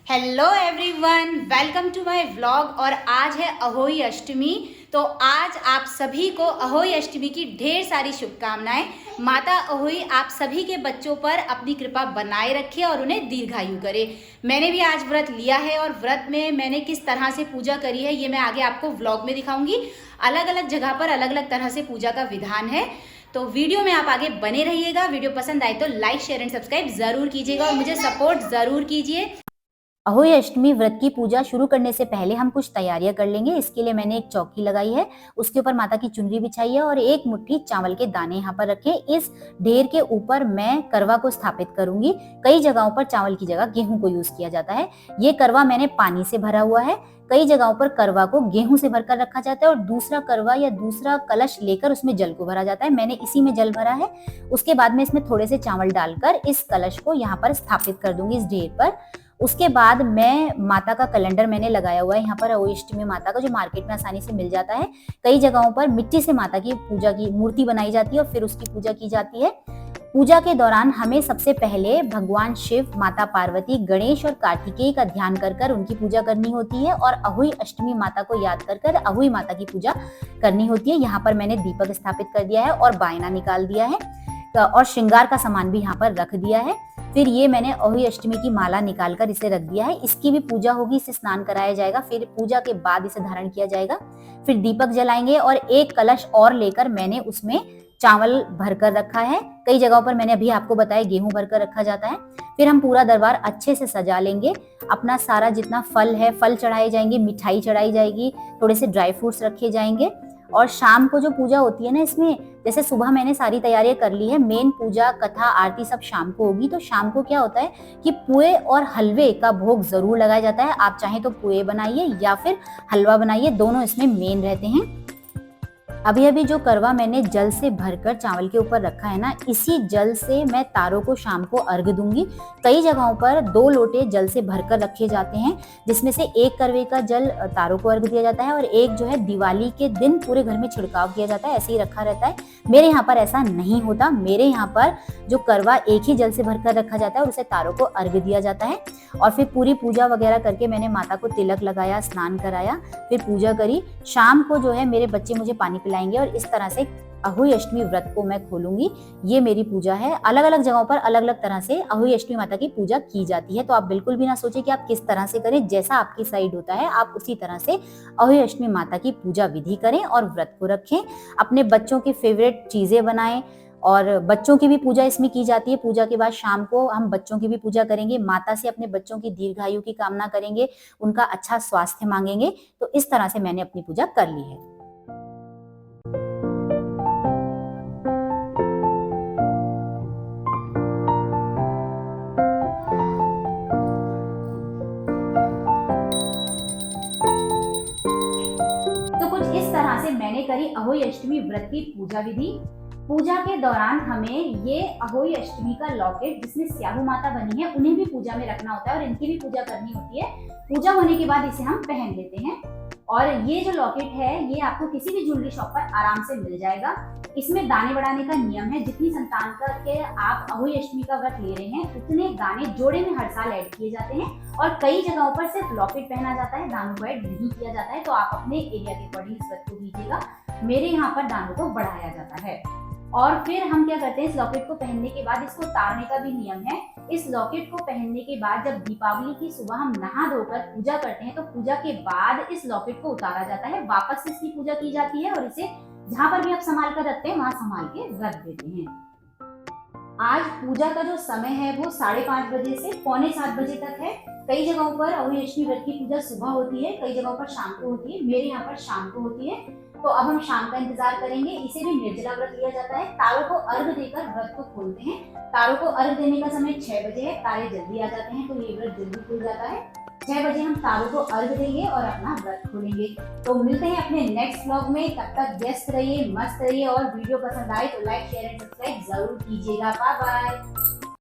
Hello everyone, welcome to my vlog. और आज है अहोई अष्टमी। तो आज आप सभी को अहोई अष्टमी की ढेर सारी शुभकामनाएं। माता अहोई आप सभी के बच्चों पर अपनी कृपा बनाए रखे और उन्हें दीर्घायु करे। मैंने भी आज व्रत लिया है और व्रत में मैंने किस तरह से पूजा करी है ये मैं आगे आपको व्लॉग में दिखाऊंगी। अलग अलग जगह पर अलग अलग तरह से पूजा का विधान है, तो वीडियो में आप आगे बने रहिएगा। वीडियो पसंद आए तो लाइक शेयर एंड सब्सक्राइब जरूर कीजिएगा और मुझे सपोर्ट जरूर कीजिए। अहोई अष्टमी व्रत की पूजा शुरू करने से पहले हम कुछ तैयारियां कर लेंगे। इसके लिए मैंने एक चौकी लगाई है, उसके ऊपर माता की चुनरी बिछाई है और एक मुट्ठी चावल के दाने यहाँ पर रखे। इस ढेर के ऊपर मैं करवा को स्थापित करूंगी। कई जगहों पर चावल की जगह गेहूं को यूज किया जाता है। ये करवा मैंने पानी से भरा हुआ है। कई जगहों पर करवा को गेहूं से भरकर रखा जाता है और दूसरा करवा या दूसरा कलश लेकर उसमें जल को भरा जाता है। मैंने इसी में जल भरा है। उसके बाद में इसमें थोड़े से चावल डालकर इस कलश को यहाँ पर स्थापित कर दूंगी इस ढेर पर। उसके बाद मैं माता का कैलेंडर मैंने लगाया हुआ है यहाँ पर अहोई अष्टमी माता का, जो मार्केट में आसानी से मिल जाता है। कई जगहों पर मिट्टी से माता की पूजा की मूर्ति बनाई जाती है और फिर उसकी पूजा की जाती है। पूजा के दौरान हमें सबसे पहले भगवान शिव, माता पार्वती, गणेश और कार्तिकेय का ध्यान कर कर उनकी पूजा करनी होती है और अहोई अष्टमी माता को याद कर कर अहोई माता की पूजा करनी होती है। यहाँ पर मैंने दीपक स्थापित कर दिया है और बायना निकाल दिया है और श्रृंगार का सामान भी यहाँ पर रख दिया है। फिर ये मैंने अहोई अष्टमी की माला निकालकर इसे रख दिया है। इसकी भी पूजा होगी, इसे स्नान कराया जाएगा, फिर पूजा के बाद इसे धारण किया जाएगा। फिर दीपक जलाएंगे और एक कलश और लेकर मैंने उसमें चावल भरकर रखा है। कई जगहों पर मैंने अभी आपको बताया गेहूं भरकर रखा जाता है। फिर हम पूरा दरबार अच्छे से सजा लेंगे। अपना सारा जितना फल है, फल चढ़ाए जाएंगे, मिठाई चढ़ाई जाएगी, थोड़े से ड्राई फ्रूट्स रखे जाएंगे। और शाम को जो पूजा होती है ना, इसमें जैसे सुबह मैंने सारी तैयारियां कर ली है, मेन पूजा, कथा, आरती सब शाम को होगी। तो शाम को क्या होता है कि पुए और हलवे का भोग जरूर लगाया जाता है। आप चाहें तो पुए बनाइए या फिर हलवा बनाइए, दोनों इसमें मेन रहते हैं। अभी अभी जो करवा मैंने जल से भरकर चावल के ऊपर रखा है ना, इसी जल से मैं तारों को शाम को अर्घ दूंगी। कई जगहों पर 2 लोटे जल से भरकर रखे जाते हैं, जिसमें से एक करवे का जल तारों को अर्घ दिया जाता है और एक जो है दिवाली के दिन पूरे घर में छिड़काव किया जाता है, ऐसे ही रखा रहता है। मेरे यहाँ पर ऐसा नहीं होता। मेरे यहाँ पर जो करवा एक ही जल से भरकर रखा जाता है और उसे तारों को अर्घ दिया जाता है। और फिर पूरी पूजा वगैरह करके मैंने माता को तिलक लगाया, स्नान कराया, फिर पूजा करी। शाम को जो है मेरे बच्चे मुझे पानी पिलाएंगे और इस तरह से अहोई अष्टमी व्रत को मैं खोलूंगी। ये मेरी पूजा है। अलग अलग जगहों पर अलग अलग तरह से अहोई अष्टमी माता की पूजा की जाती है, तो आप बिल्कुल भी ना सोचें कि आप किस तरह से करें। जैसा आपकी साइड होता है आप उसी तरह से अहोई अष्टमी माता की पूजा विधि करें और व्रत को रखें। अपने बच्चों की फेवरेट चीजें बनाएं और बच्चों की भी पूजा इसमें की जाती है। पूजा के बाद शाम को हम बच्चों की भी पूजा करेंगे, माता से अपने बच्चों की दीर्घायु की कामना करेंगे, उनका अच्छा स्वास्थ्य मांगेंगे। तो इस तरह से मैंने अपनी पूजा कर ली है। तो कुछ इस तरह से मैंने करी अहोई अष्टमी व्रत की पूजा विधि। पूजा के दौरान हमें ये अहोई अष्टमी का लॉकेट, जिसमें स्याहू माता बनी है, उन्हें भी पूजा में रखना होता है और इनकी भी पूजा करनी होती है। पूजा होने के बाद इसे हम पहन लेते हैं। और ये जो लॉकेट है ये आपको किसी भी ज्वेलरी शॉप पर आराम से मिल जाएगा। इसमें दाने बढ़ाने का नियम है। जितनी संतान करके आप अहोई अष्टमी का व्रत ले रहे हैं उतने दाने जोड़े में हर साल ऐड किए जाते हैं। और कई जगहों पर सिर्फ लॉकेट पहना जाता है, दानों को ऐड नहीं किया जाता है। तो आप अपने एरिया के अकॉर्डिंग इस व्रत को कीजिएगा। मेरे यहाँ पर दानों को बढ़ाया जाता है। और फिर हम क्या करते हैं, इस लॉकेट को पहनने के बाद इसको उतारने का भी नियम है। इस लॉकेट को पहनने के बाद जब दीपावली की सुबह हम नहा धोकर पूजा करते हैं तो पूजा के बाद इस लॉकेट को उतारा जाता है, वापस से इसकी पूजा की जाती है और इसे जहां पर भी आप संभाल कर रखते हैं वहां संभाल के रख देते हैं। आज पूजा का जो समय है वो 5:30 बजे से 6:45 बजे तक है। कई जगहों पर अहोई अष्टमी व्रत की पूजा सुबह होती है, कई जगहों पर शाम को होती है। मेरे यहाँ पर शाम को होती है। तो अब हम शाम का इंतजार करेंगे। इसे भी निर्जला व्रत लिया जाता है। तारों को अर्घ देकर व्रत को खोलते हैं। तारों को अर्घ देने का समय 6 बजे है। तारे जल्दी आ जाते हैं तो ये व्रत जल्दी खुल जाता है। 6 बजे हम तारों को अर्घ देंगे और अपना व्रत खोलेंगे। तो मिलते हैं अपने नेक्स्ट व्लॉग में। तब तक व्यस्त रहिए, मस्त रहिए और वीडियो पसंद आए तो लाइक शेयर एंड सब्सक्राइब जरूर कीजिएगा। Bye bye.